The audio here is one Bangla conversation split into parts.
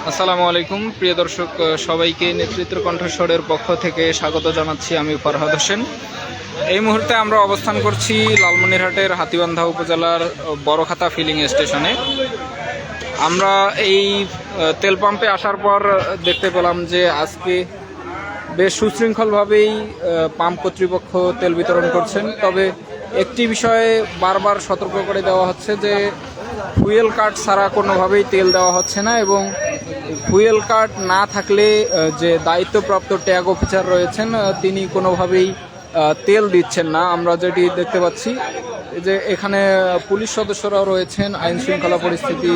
আসসালামু আলাইকুম প্রিয় দর্শক, সবাইকে নেতৃত্ব কণ্ঠস্বরের পক্ষ থেকে স্বাগত জানাচ্ছি। আমি ফরহাদ হোসেন। এই মুহূর্তে আমরা অবস্থান করছি লালমনিরহাটের হাতীবান্ধা উপজেলার বড়খাতা ফিলিং স্টেশনে। আমরা এই তেল পাম্পে আসার পর দেখতে পেলাম যে আজকে বেশ সুশৃঙ্খলভাবেই পাম্প কর্তৃপক্ষ তেল বিতরণ করছেন। তবে একটি বিষয়ে বারবার সতর্ক করে দেওয়া হচ্ছে যে ফুয়েল কার্ড ছাড়া কোনোভাবেই তেল দেওয়া হচ্ছে না, এবং ফুয়েল কার্ড না থাকলে যে দায়িত্বপ্রাপ্ত ট্যাগ অফিসার রয়েছেন তিনি কোনোভাবেই তেল দিচ্ছেন না। আমরা যেটি দেখতে পাচ্ছি যে এখানে পুলিশ সদস্যরাও রয়েছেন আইন শৃঙ্খলা পরিস্থিতি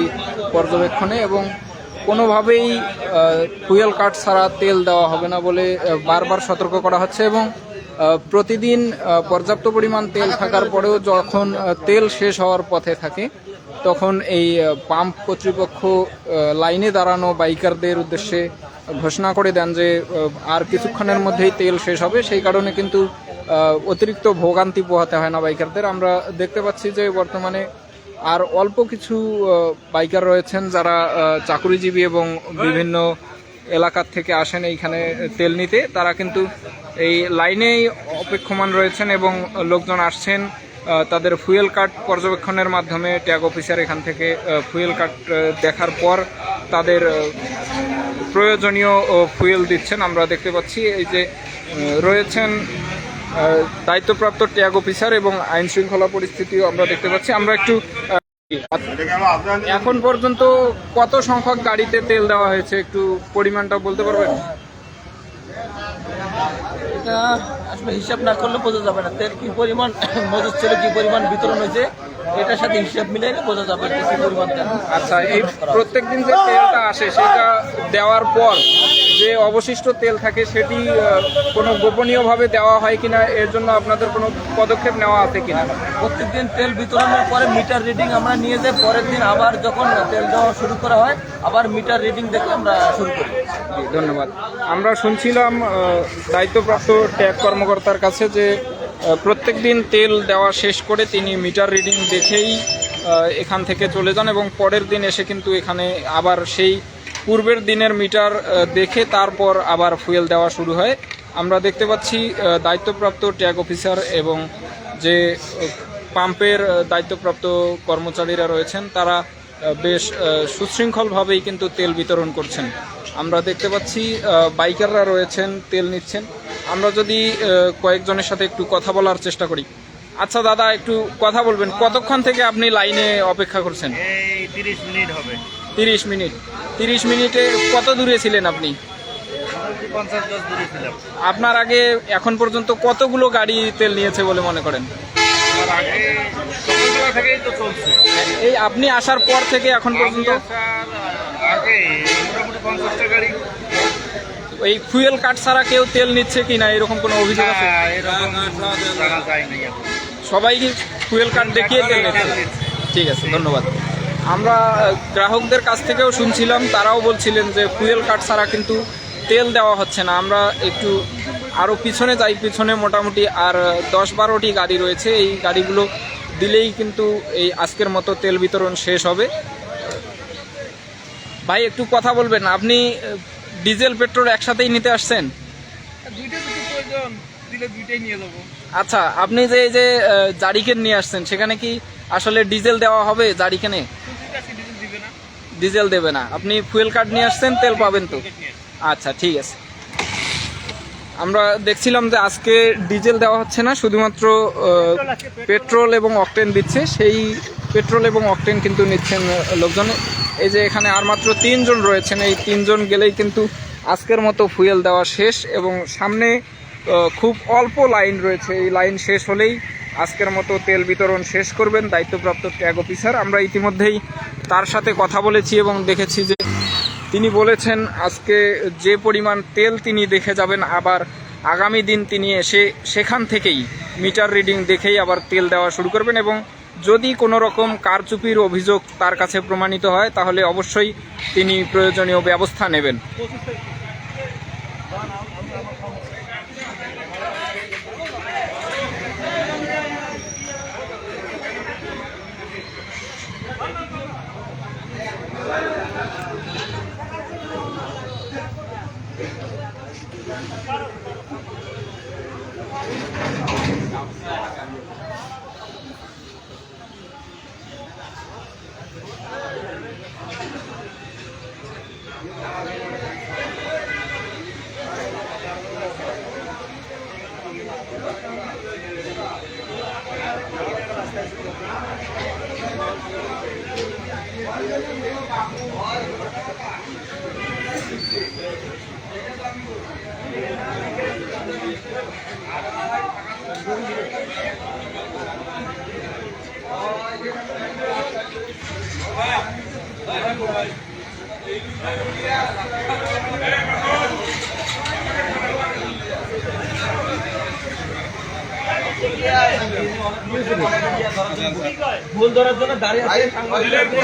পর্যবেক্ষণে, এবং কোনোভাবেই ফুয়েল কার্ড ছাড়া তেল দেওয়া হবে না বলে বারবার সতর্ক করা হচ্ছে। এবং প্রতিদিন পর্যাপ্ত পরিমাণ তেল থাকার পরেও যখন তেল শেষ হওয়ার পথে থাকে তখন এই পাম্প কর্তৃপক্ষ লাইনে দাঁড়ানো বাইকারদের উদ্দেশ্যে ঘোষণা করে দেন যে আর কিছুক্ষণের মধ্যেই তেল শেষ হবে। সেই কারণে কিন্তু অতিরিক্ত ভোগান্তি পোহাতে হয় না বাইকারদের। আমরা দেখতে পাচ্ছি যে বর্তমানে আর অল্প কিছু বাইকার রয়েছেন যারা চাকুরিজীবী এবং বিভিন্ন এলাকার থেকে আসেন এইখানে তেল নিতে। তারা কিন্তু এই লাইনেই অপেক্ষমান রয়েছেন এবং লোকজন আসছেন তাদের ফুয়েল কার্ড পর্যবেক্ষণের মাধ্যমে। ট্যাগ অফিসার এখান থেকে ফুয়েল কার্ড দেখার পর তাদের প্রয়োজনীয় ফুয়েল দিচ্ছেন। আমরা দেখতে পাচ্ছি এই যে রয়েছেন দায়িত্বপ্রাপ্ত ট্যাগ অফিসার এবং আইন শৃঙ্খলা পরিস্থিতিও আমরা দেখতে পাচ্ছি। আমরা একটু এখন পর্যন্ত কত সংখ্যক গাড়িতে তেল দেওয়া হয়েছে একটু পরিমাণটা বলতে পারবেন? এটা আসলে হিসাব না করলে বোঝা যাবে না তেল কি পরিমাণ মজুদ ছিল, কি পরিমাণ বিতরণ হয়েছে, এটার সাথে হিসাব মিলে বোঝা যাবে কি পরিমাণ তেল। আচ্ছা, এই প্রত্যেকদিন যে তেলটা আসে সেটা দেওয়ার পর যে অবশিষ্ট তেল থাকে সেটি কোনো গোপনীয়ভাবে দেওয়া হয় কিনা, এর জন্য আপনাদের কোনো পদক্ষেপ নেওয়া আছে কিনা? প্রত্যেকদিন তেল বিতরণের পরে মিটার রিডিং আমরা নিয়ে যাই। পরের দিন আবার যখন তেল দেওয়া শুরু করা হয় আবার মিটার রিডিং দেখে আমরা শুরু করি। ধন্যবাদ। আমরা শুনছিলাম দায়িত্বপ্রাপ্ত ট্যাগ কর্মকর্তার কাছে যে প্রত্যেক দিন তেল দেওয়া শেষ করে তিনি মিটার রিডিং দেখেই এখান থেকে চলে যান, এবং পরের দিন এসে কিন্তু এখানে আবার সেই পূর্বের দিনের মিটার দেখে তারপর আবার ফুয়েল দেওয়া শুরু হয়। আমরা দেখতে পাচ্ছি দায়িত্বপ্রাপ্ত ট্যাগ অফিসার এবং যে পাম্পের দায়িত্বপ্রাপ্ত কর্মচারীরা রয়েছেন তারা বেশ সুশৃঙ্খলভাবেই কিন্তু তেল বিতরণ করছেন। আমরা দেখতে পাচ্ছি বাইকাররা রয়েছেন, তেল নিচ্ছেন। আমরা যদি কয়েকজনের সাথে একটু কথা বলার চেষ্টা করি। আচ্ছা দাদা, একটু কথা বলবেন, কতক্ষণ থেকে আপনি লাইনে অপেক্ষা করছেন? 30 মিনিট হবে। 30 মিনিট। 30 মিনিটে কত দূরে ছিলেন আপনি? 50-10 দূরে ছিলাম। আপনার আগে এখন পর্যন্ত কতগুলো গাড়ি তেল নিয়েছে বলে মনে করেন? আর আগে সকালবেলা থেকেই তো চলছে। এই আপনি আসার পর থেকে এখন পর্যন্ত আগে মোটামুটি 50টা গাড়ি। এই ফুয়েল কার্ড ছাড়া কেউ তেল নিচ্ছে কিনা এরকম কোনো অভিযোগ আছে? এরকম জানা যায় নাই এখন। সবাই কি ফুয়েল কার্ড দেখিয়ে তেল নিচ্ছে? ঠিক আছে, ধন্যবাদ। আমরা গ্রাহকদের কাছ থেকেও শুনছিলাম, তারাও বলছিলেন যে ফুয়েল কার্ড ছাড়া কিন্তু তেল দেওয়া হচ্ছে না। আমরা একটু আরও পিছনে যাই। পিছনে মোটামুটি আর 10-12টি গাড়ি রয়েছে। এই গাড়িগুলো দিলেই কিন্তু এই আজকের মতো তেল বিতরণ শেষ হবে। ভাই একটু কথা বলবেন, আপনি ডিজেল পেট্রোল একসাথেই নিতে আসছেন? দুইটা যদি প্রয়োজন দিলে দুইটাই নিয়ে যাবো। আচ্ছা, আপনি যে এই যে জারিকেন নিয়ে আসছেন সেখানে কি আসলে ডিজেল দেওয়া হবে জারিকেনে? ডিজেল দিবে না। ডিজেল দেবে না। আপনি ফুয়েল কার্ড নিয়ে আসছেন, তেল পাবেন তো? আচ্ছা, ঠিক আছে। আমরা দেখছিলাম যে আজকে ডিজেল দেওয়া হচ্ছে না, শুধুমাত্র পেট্রোল এবং অকটেন দিচ্ছে। সেই পেট্রোল এবং অকটেন কিন্তু নিচ্ছেন লোকজন। এই যে এখানে আর মাত্র 3 জন রয়েছেন, এই 3 জন গেলেই কিন্তু আজকের মতো ফুয়েল দেওয়া শেষ, এবং সামনে খুব অল্প লাইন রয়েছে। এই লাইন শেষ হলেই আজকের মতো তেল বিতরণ শেষ করবেন দায়িত্বপ্রাপ্ত ট্যাগ অফিসার। আমরা ইতিমধ্যেই তার সাথে কথা বলেছি এবং দেখেছি যে তিনি বলেছেন আজকে যে পরিমাণ তেল তিনি দেখে যাবেন, আবার আগামী দিন তিনি এসে সেখান থেকেই মিটার রিডিং দেখেই আবার তেল দেওয়া শুরু করবেন, এবং যদি কোনো রকম কারচুপির অভিযোগ তার কাছে প্রমাণিত হয় তাহলে অবশ্যই তিনি প্রয়োজনীয় ব্যবস্থা নেবেন।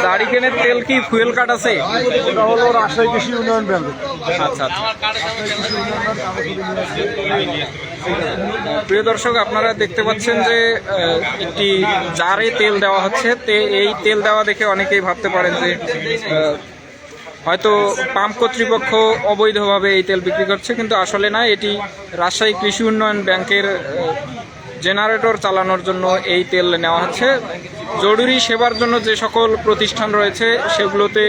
দাড়ি কেনের তেল কি ফুয়েল কাট আছে? এটা হলো রাজশাহী কৃষি উন্নয়ন ব্যাংক। আচ্ছা আচ্ছা। প্রিয় দর্শক, আপনারা দেখতে পাচ্ছেন যে একটি জারে তেল দেওয়া হচ্ছে। এই তেল দেওয়া দেখে অনেকেই ভাবতে পারেন যে হয়তো পাম্প কর্তৃপক্ষ অবৈধভাবে এই তেল বিক্রি করছে, কিন্তু আসলে না। এটি রাজশাহী কৃষি উন্নয়ন ব্যাংকের জেনারেটর চালানোর জন্য এই তেল নেওয়া হচ্ছে। জরুরি সেবার জন্য যে সকল প্রতিষ্ঠান রয়েছে সেগুলোতে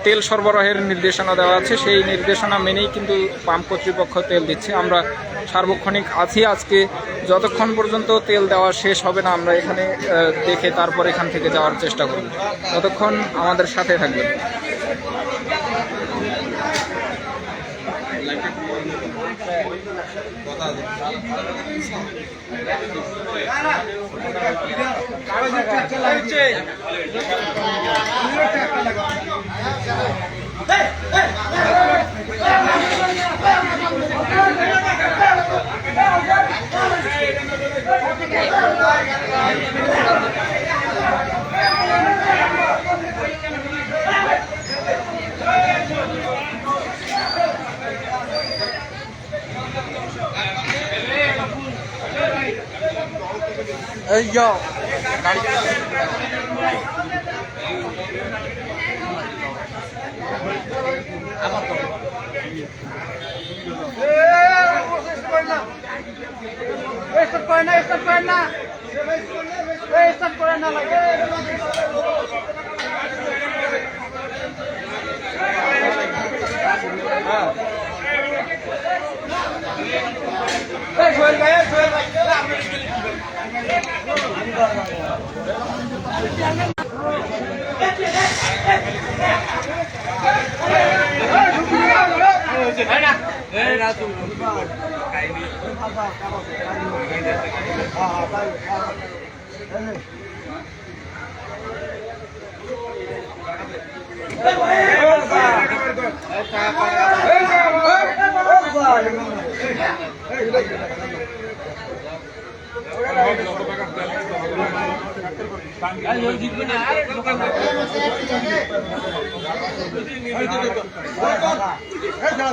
তেল সরবরাহের নির্দেশনা দেওয়া আছে, সেই নির্দেশনা মেনেই কিন্তু পাম্প কর্তৃপক্ষ তেল দিচ্ছে। আমরা সার্বক্ষণিক আছি আজকে, যতক্ষণ পর্যন্ত তেল দেওয়া শেষ হবে না আমরা এখানে দেখে তারপর এখান থেকে যাওয়ার চেষ্টা করব। ততক্ষণ আমাদের সাথে থাকবেন। এই যাও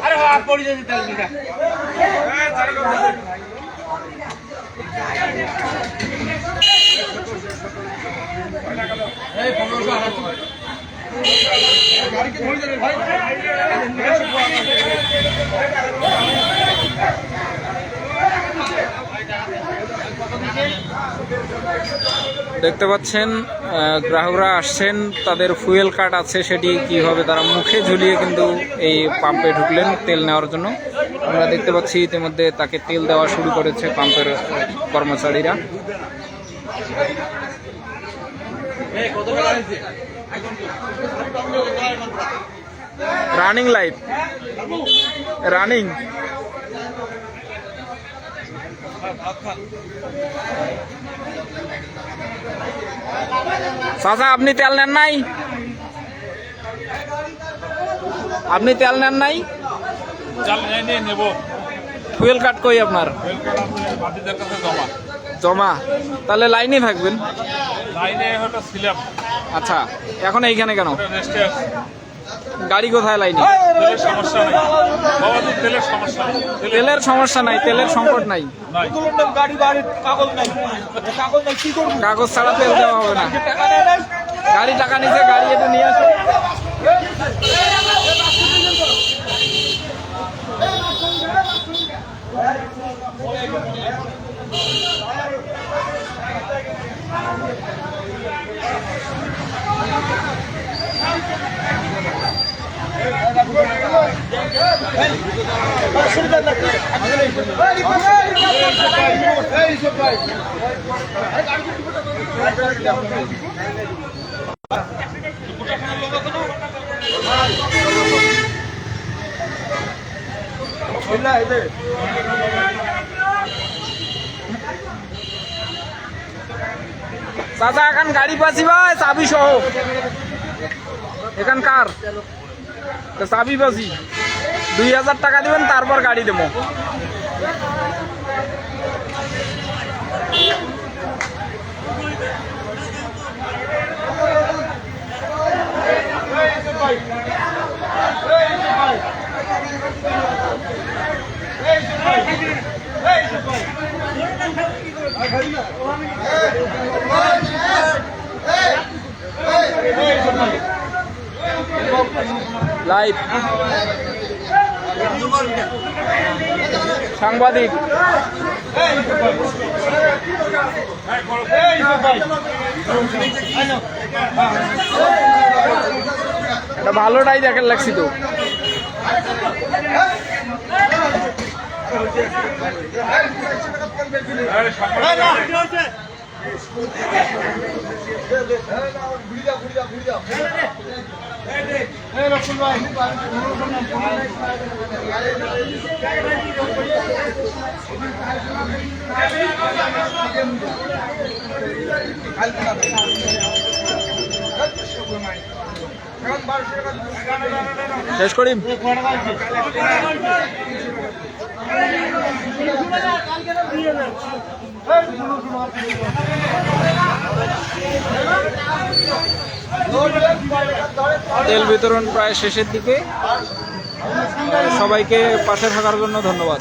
আরে বাপ পড়ে যাচ্ছে তেল দিটা। এই 1500 গাড়ি কি ধরে যাবে ভাই? দেখতে পাচ্ছেন গ্রাহকরা আসছেন, তাদের ফুয়েল কার্ড আছে, সেটি কিভাবে তারা মুখে ঝুলিয়ে কিন্তু এই পাম্পে ঢুকলেন তেল নেওয়ার জন্য। আমরা দেখতে পাচ্ছি ইতিমধ্যে তাকে তেল দেওয়া শুরু করেছে পাম্পের কর্মচারীরা। Running light running. চাচা, আপনি তেল নেন নাই? আপনি তেল নেন নাই? নেব। ফুয়েল কাট কই আপনার? জমা? তাহলে লাইনে থাকবেন। আচ্ছা, এখন এইখানে কেন? গাড়ি কোথায়? লাইনে তেলের সমস্যা নাই, তেলের সংকট নাই। কাগজ ছাড়া তেল দেওয়া হবে না। গাড়ি টাকা নিচে, গাড়ি এটা নিয়ে আসে। চাচা এখন গাড়ি পাচ্ছি ভাই চাবি সহ এখানকার তো চাবি পাচ্ছি 2000 টাকা দিবেন তারপর গাড়ি দেবো। লাইভ সাংবাদিক এটা ভালোটাই দেখেন লাগছি তো। শেষ করি। তেল বিতরণ প্রায় শেষের দিকে। সবাইকে পাশে থাকার জন্য ধন্যবাদ।